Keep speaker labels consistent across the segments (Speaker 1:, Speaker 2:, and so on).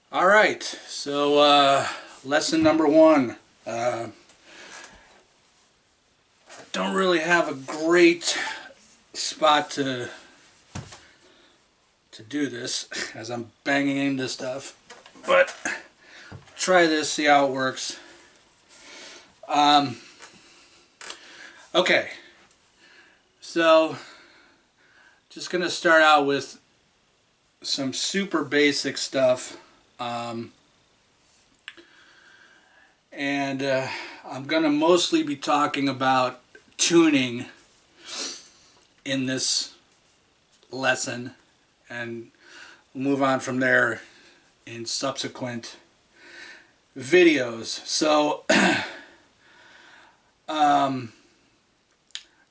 Speaker 1: All right, so lesson number one. Don't really have a great spot to do this as I'm banging into stuff, but try this, see how it works. Okay, so just gonna start out with some super basic stuff. Um, and I'm going to mostly be talking about tuning in this lesson, and we'll move on from there in subsequent videos. So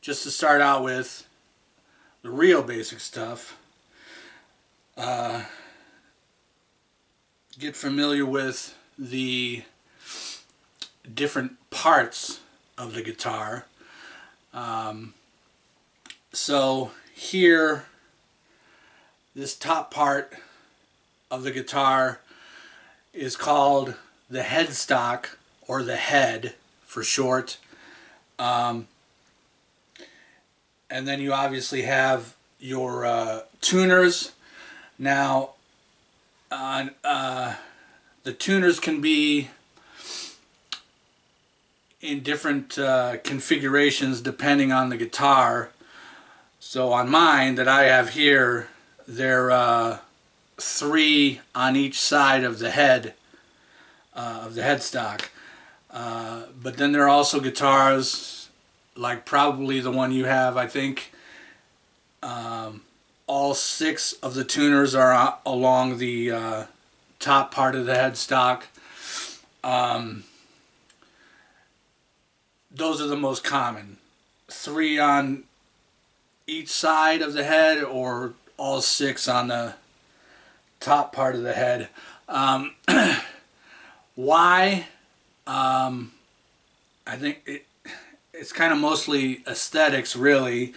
Speaker 1: just to start out with the real basic stuff, get familiar with the different parts of the guitar. So here, this top part of the guitar is called the headstock, or the head for short. And then you obviously have your tuners. Now, the tuners can be in different configurations depending on the guitar. So on mine that I have here, there are 3 on each side of the head, of the headstock. But then there are also guitars, like probably the one you have, I think all 6 of the tuners are along the top part of the headstock. Those are the most common. 3 on each side of the head, or all 6 on the top part of the head. Why? I think it's kind of mostly aesthetics, really.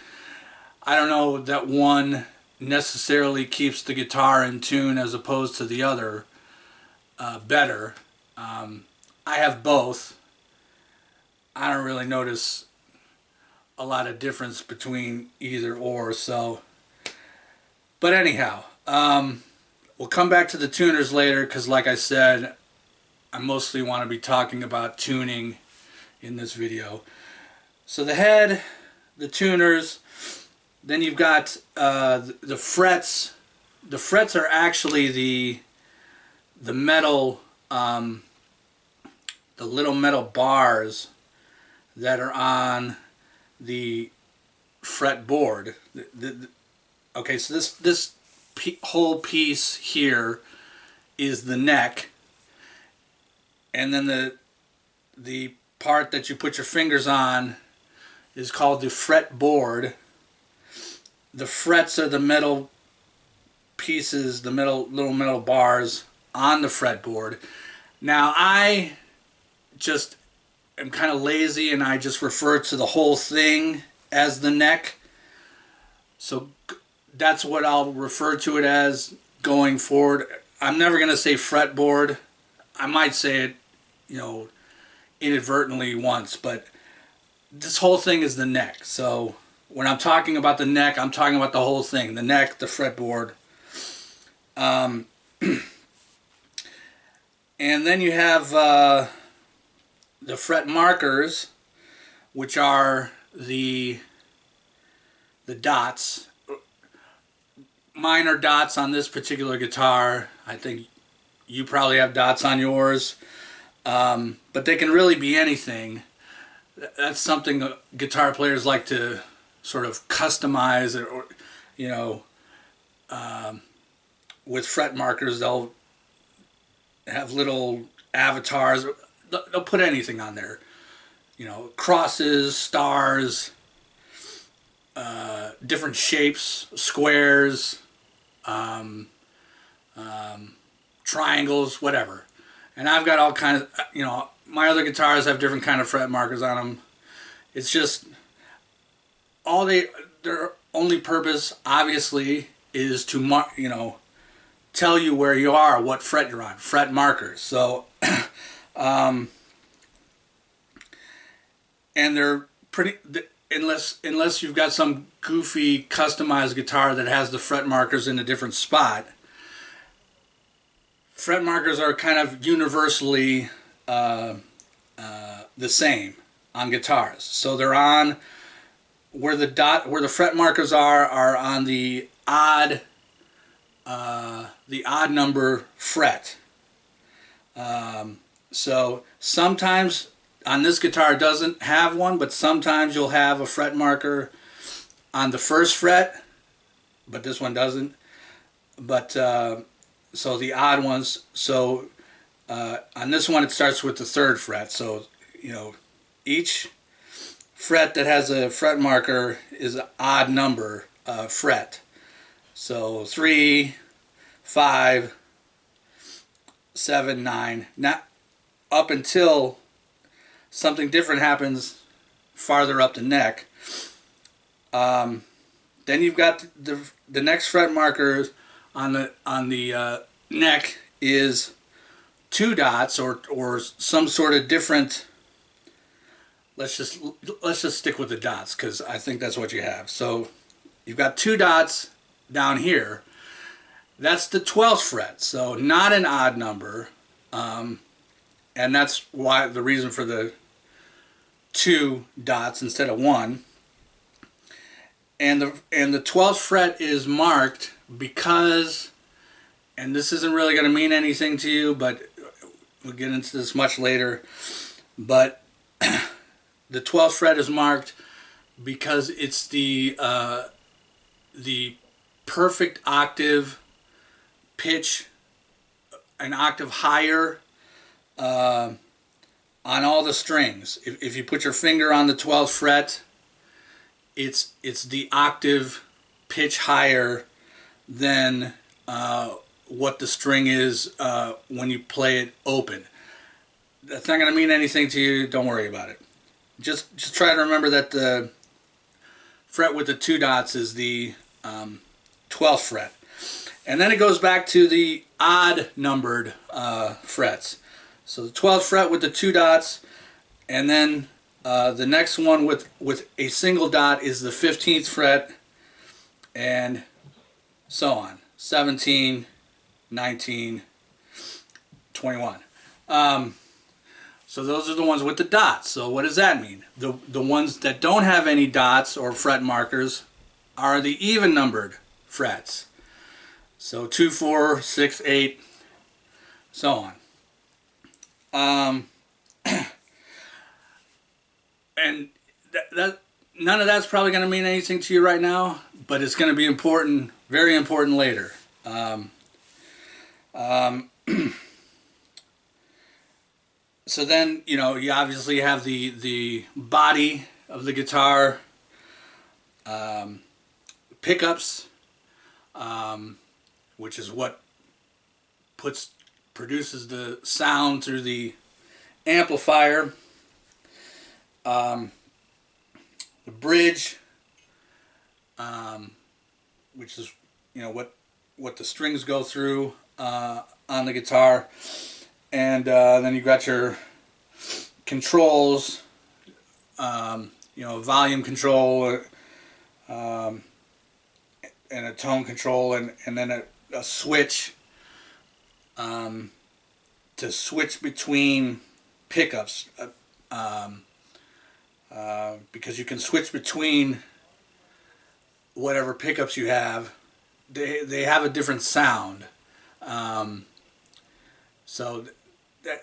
Speaker 1: I don't know that one necessarily keeps the guitar in tune as opposed to the other better. I have both. I don't really notice a lot of difference between either or. So, but anyhow, we'll come back to the tuners later, because like I said, I mostly want to be talking about tuning in this video. So the head, the tuners, then you've got the frets. The frets are actually the metal, the little metal bars that are on the fretboard. Okay, so this whole piece here is the neck, and then the part that you put your fingers on is called the fretboard. The frets are the metal pieces, the little metal bars on the fretboard. Now I just am kind of lazy, and I just refer to the whole thing as the neck. So that's what I'll refer to it as going forward. I'm never going to say fretboard. I might say it, inadvertently once, but this whole thing is the neck. So when I'm talking about the neck, I'm talking about the whole thing. The neck, the fretboard. And then you have the fret markers, which are the dots. Mine are dots on this particular guitar. I think you probably have dots on yours. But they can really be anything. That's something guitar players like to sort of customize, or with fret markers, they'll have little avatars. They'll put anything on there. Crosses, stars, different shapes, squares, triangles, whatever. And I've got all kinds of, my other guitars have different kind of fret markers on them. It's just, their only purpose, obviously, is to tell you where you are, what fret you're on, fret markers. So, and they're pretty, unless you've got some goofy customized guitar that has the fret markers in a different spot. Fret markers are kind of universally the same on guitars. So they're on where the fret markers are on the odd number fret. So sometimes on this guitar it doesn't have one, but sometimes you'll have a fret marker on the first fret, but this one doesn't. But so the odd ones. So on this one it starts with the third fret. So each fret that has a fret marker is an odd number fret. So 3, 5, 7, 9. Not up until something different happens farther up the neck. Then you've got the next fret marker on the neck is 2 dots or some sort of different. Let's just stick with the dots because I think that's what you have. So you've got 2 dots down here. That's the 12th fret, so not an odd number, and that's why the reason for the 2 dots instead of 1. And the 12th fret is marked because, and this isn't really going to mean anything to you, but we'll get into this much later. But the 12th fret is marked because it's the perfect octave pitch, an octave higher on all the strings. If you put your finger on the 12th fret, it's the octave pitch higher than what the string is when you play it open. That's not going to mean anything to you. Don't worry about it. Just try to remember that the fret with the 2 dots is the 12th fret. And then it goes back to the odd numbered frets. So the 12th fret with the 2 dots, and then the next one with a single dot is the 15th fret, and so on. 17, 19, 21. So those are the ones with the dots. So what does that mean? The ones that don't have any dots or fret markers are the even numbered frets. So 2, 4, 6, 8, so on. And that none of that's probably going to mean anything to you right now, but it's going to be important, very important later. So then, you obviously have the body of the guitar, pickups, which is what produces the sound through the amplifier. The bridge, which is what the strings go through on the guitar, and then you've got your controls, volume control, and a tone control, and then a switch to switch between pickups, because you can switch between whatever pickups you have. They have a different sound, so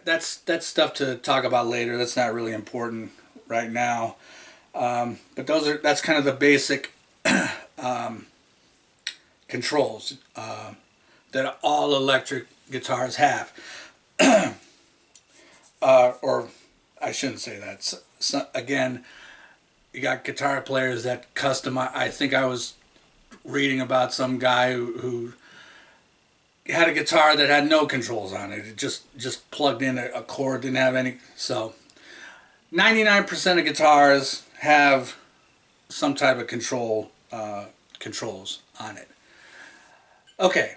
Speaker 1: that's stuff to talk about later. That's not really important right now, but that's kind of the basic controls that all electric guitars have. Or I shouldn't say that. So, again, you got guitar players that customize. I think I was reading about some guy who had a guitar that had no controls on it. It just plugged in a chord, didn't have any. So 99% of guitars have some type of controls on it. Okay,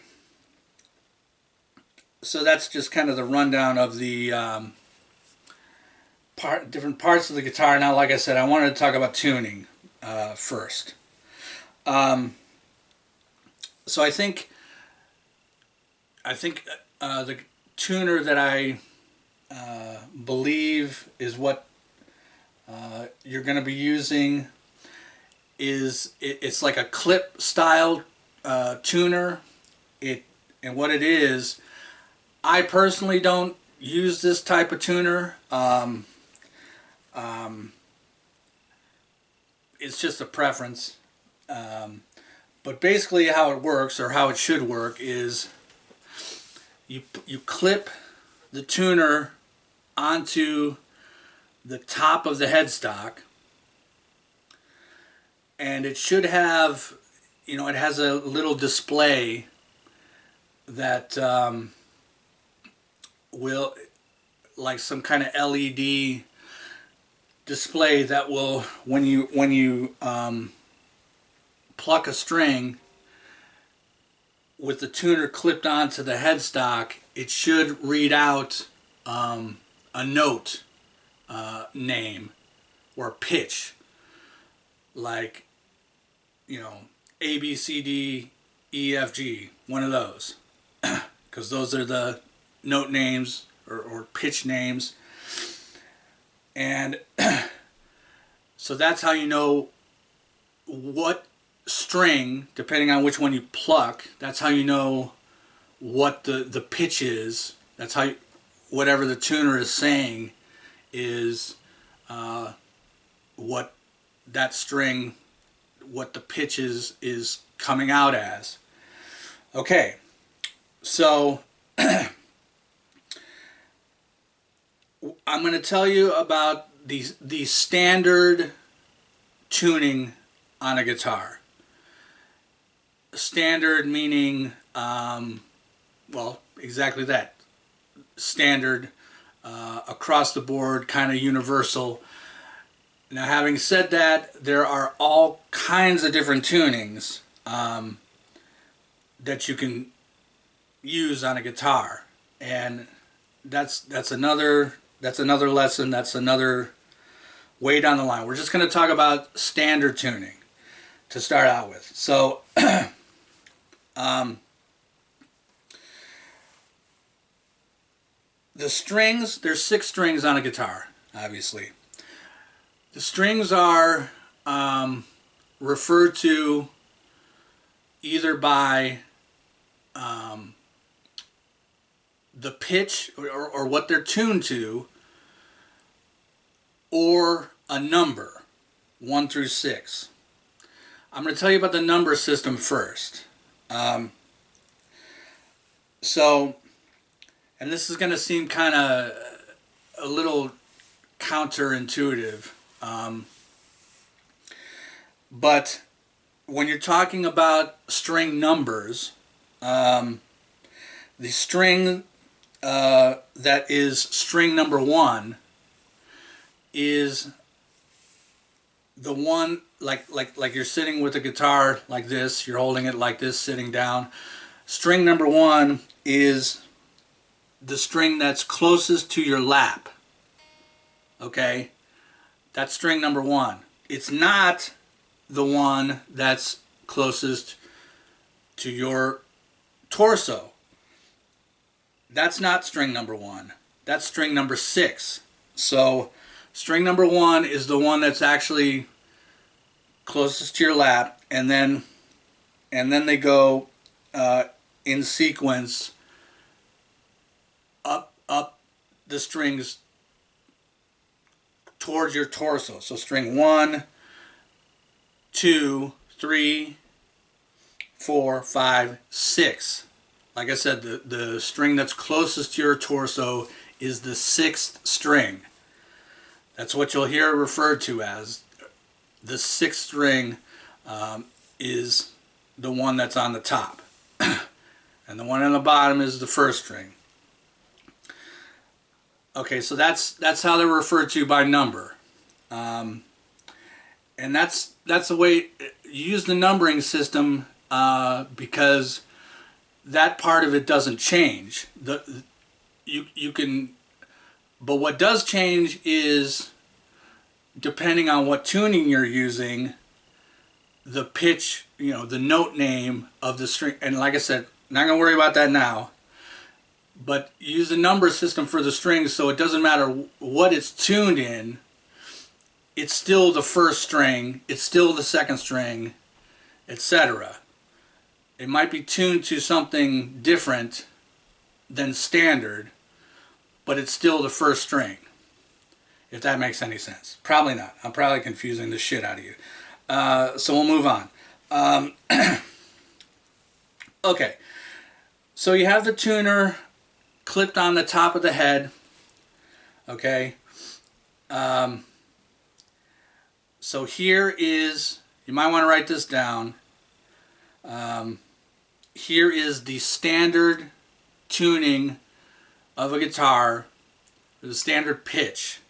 Speaker 1: So that's just kind of the rundown of the different parts of the guitar. Now, like I said, I wanted to talk about tuning first. Um, so I think the tuner that I believe is what you're going to be using it's like a clip style tuner. It and what it is, I personally don't use this type of tuner. It's just a preference. But basically, how it works, or how it should work, is you clip the tuner onto the top of the headstock, and it should have, it has a little display that will, like some kind of LED display that will, when you pluck a string with the tuner clipped onto the headstock, it should read out a note name or pitch, like, A, B, C, D, E, F, G, one of those, because those are the note names or pitch names. And so that's how you know what string, depending on which one you pluck, that's how you know what the pitch is. That's how whatever the tuner is saying is what that string, what the pitch is coming out as. Okay, so I'm going to tell you about the standard tuning on a guitar. Standard meaning, well, exactly that. Standard, across the board, kind of universal. Now, having said that, there are all kinds of different tunings that you can use on a guitar, and that's another lesson. That's another way down the line. We're just going to talk about standard tuning to start out with. So, the strings, there's 6 strings on a guitar, obviously. The strings are referred to either by the pitch or what they're tuned to, or a number, 1 through 6. I'm going to tell you about the number system first. So, and this is going to seem kind of a little counterintuitive, but when you're talking about string numbers, the string that is string number 1 is the one, like you're sitting with a guitar like this, you're holding it like this, sitting down. String number 1 is the string that's closest to your lap. Okay? That's string number 1. It's not the one that's closest to your torso. That's not string number 1. That's string number 6. So string number 1 is the one that's actually closest to your lap, and then they go in sequence up the strings towards your torso. So string 1, 2, 3, 4, 5, 6. Like I said, the string that's closest to your torso is the 6th string. That's what you'll hear referred to as the 6th string, is the one that's on the top. And the one on the bottom is the 1st string. Okay, so that's how they're referred to by number. And that's the way you use the numbering system, because that part of it doesn't change. You can, but what does change is, depending on what tuning you're using, the pitch, the note name of the string. And like I said, not gonna worry about that now. But use the number system for the strings, so it doesn't matter what it's tuned in. It's still the first string, it's still the second string, etc. It might be tuned to something different than standard, but it's still the first string. If that makes any sense. Probably not. I'm probably confusing the shit out of you. So we'll move on. Okay. So you have the tuner clipped on the top of the head. Okay. So here is, you might want to write this down. Here is the standard tuning of a guitar, the standard pitch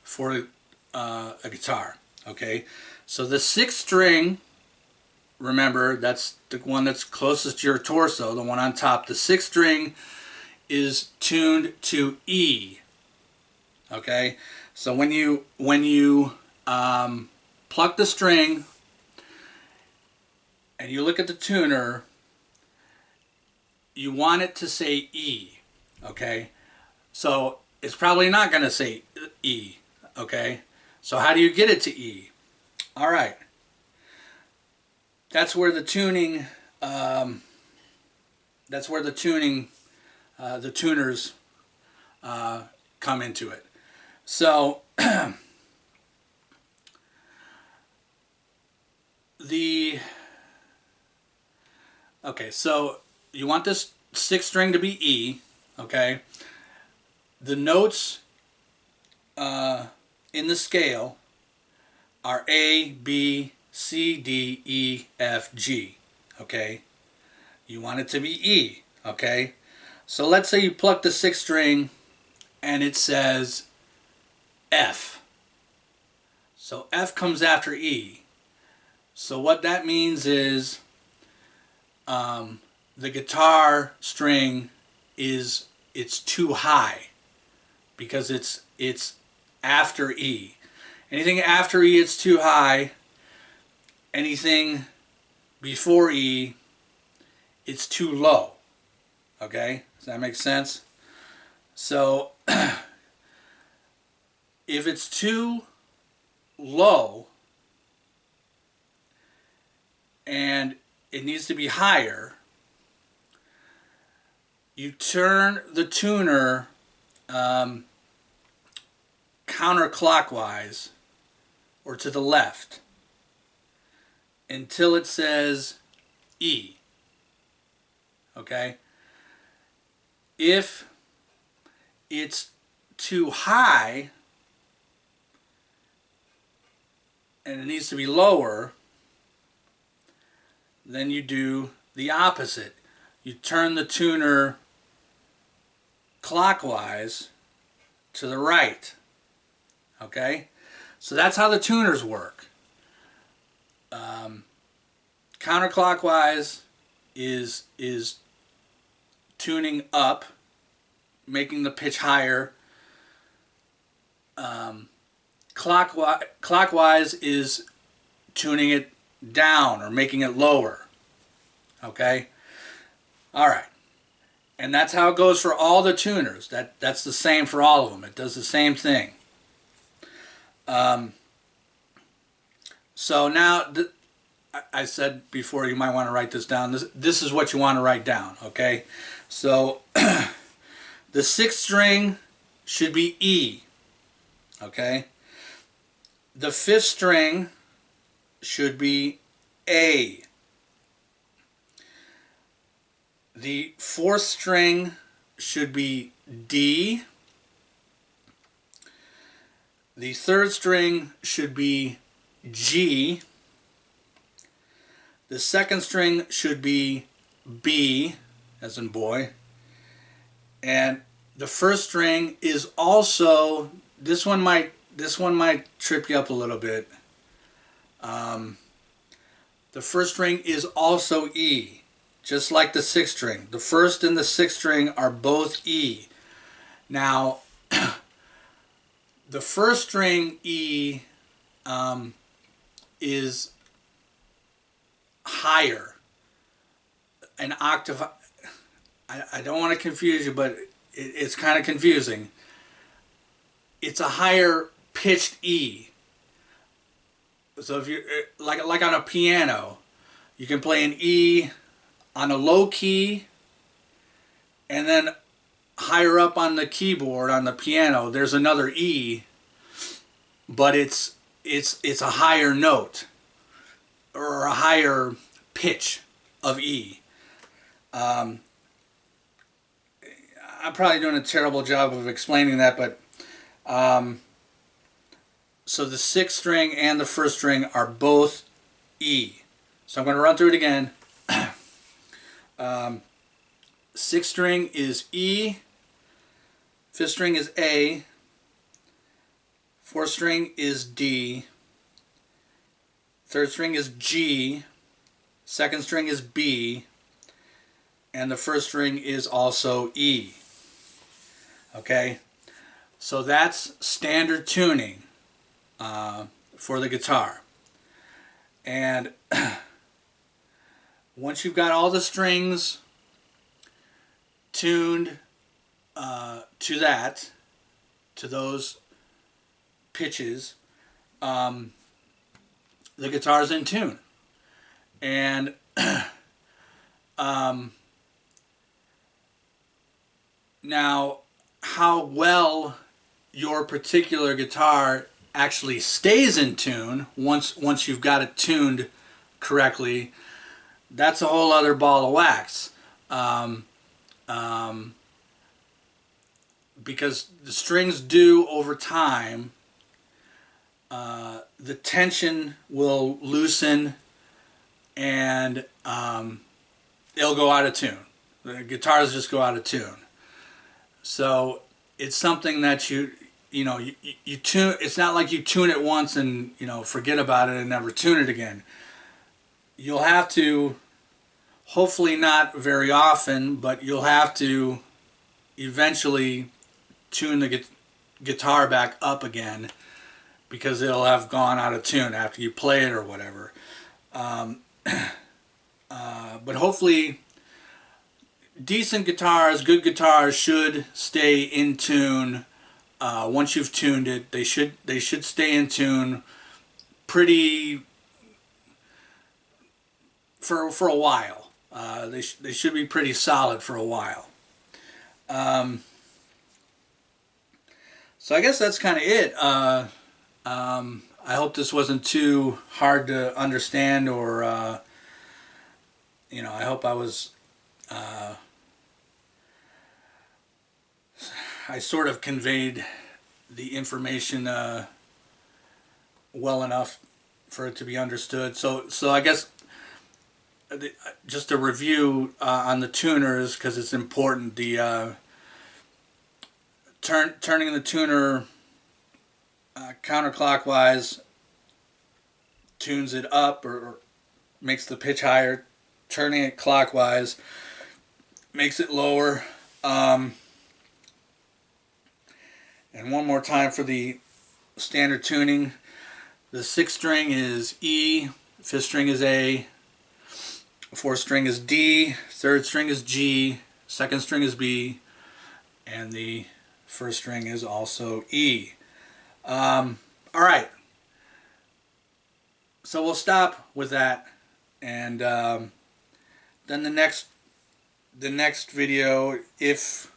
Speaker 1: for a guitar. Okay, so the sixth string, remember, that's the one that's closest to your torso, the one on top. The sixth string is tuned to E. Okay, so when you pluck the string and you look at the tuner, you want it to say E. Okay, so it's probably not going to say E. Okay, so how do you get it to E? All right, that's where the tuning. That's where the tuning, the tuners come into it. So okay, so you want this sixth string to be E. Okay, the notes in the scale are A, B, C, D, E, F, G. Okay, you want it to be E. Okay, so let's say you pluck the sixth string and it says F. So F comes after E. So what that means is the guitar string it's too high because it's after E. Anything after E, it's too high. Anything before E, it's too low. Okay, does that make sense? So if it's too low and it needs to be higher, you turn the tuner counterclockwise or to the left until it says E. Okay? If it's too high and it needs to be lower, then you do the opposite. You turn the tuner clockwise to the right. Okay? So that's how the tuners work. Counterclockwise is tuning up, making the pitch higher. Clockwise is tuning it down or making it lower. Okay? Alright. And that's how it goes for all the tuners. That's the same for all of them. It does the same thing. So now, I said before, you might want to write this down. This is what you want to write down. Okay? So, the sixth string should be E. Okay? The fifth string should be A. The fourth string should be D. The third string should be G. The second string should be B, as in boy. And the first string is also, this one might trip you up a little bit. The first string is also E. just like the sixth string. The first and the sixth string are both E. Now, the first string E is higher, an octave. I don't want to confuse you, but it's kind of confusing. It's a higher pitched E. So if you like on a piano, you can play an E on a low key, and then higher up on the keyboard on the piano, there's another E, but it's a higher note or a higher pitch of E. I'm probably doing a terrible job of explaining that, but so the sixth string and the first string are both E. So I'm going to run through it again. Sixth string is E, fifth string is A, fourth string is D, third string is G, second string is B, and the first string is also E. Okay, so that's standard tuning for the guitar. And once you've got all the strings tuned to those pitches, the guitar's in tune. And now, how well your particular guitar actually stays in tune once you've got it tuned correctly, that's a whole other ball of wax. Because the strings do, over time, the tension will loosen and it'll go out of tune. The guitars just go out of tune. So it's something that you tune. It's not like you tune it once and forget about it and never tune it again. You'll have to, hopefully not very often, but you'll have to eventually tune the guitar back up again, because it'll have gone out of tune after you play it or whatever. But hopefully, decent guitars, good guitars, should stay in tune. Once you've tuned it, they should stay in tune pretty for a while. They should be pretty solid for a while. So I guess that's kind of it. I hope this wasn't too hard to understand, or I hope I was. I sort of conveyed the information well enough for it to be understood. So I guess just a review on the tuners, because it's important. The turning the tuner counterclockwise tunes it up or makes the pitch higher. Turning it clockwise makes it lower. And one more time for the standard tuning. The sixth string is E, fifth string is A, fourth string is D, third string is G, second string is B, and the first string is also E. Alright, so we'll stop with that, and then the next video, if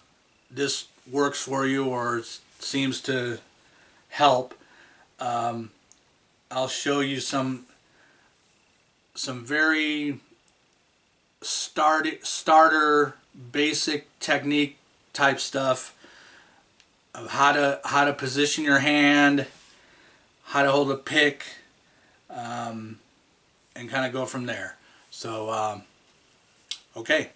Speaker 1: this works for you or seems to help, I'll show you some very starter basic technique type stuff of how to position your hand, how to hold a pick, and kind of go from there. So okay.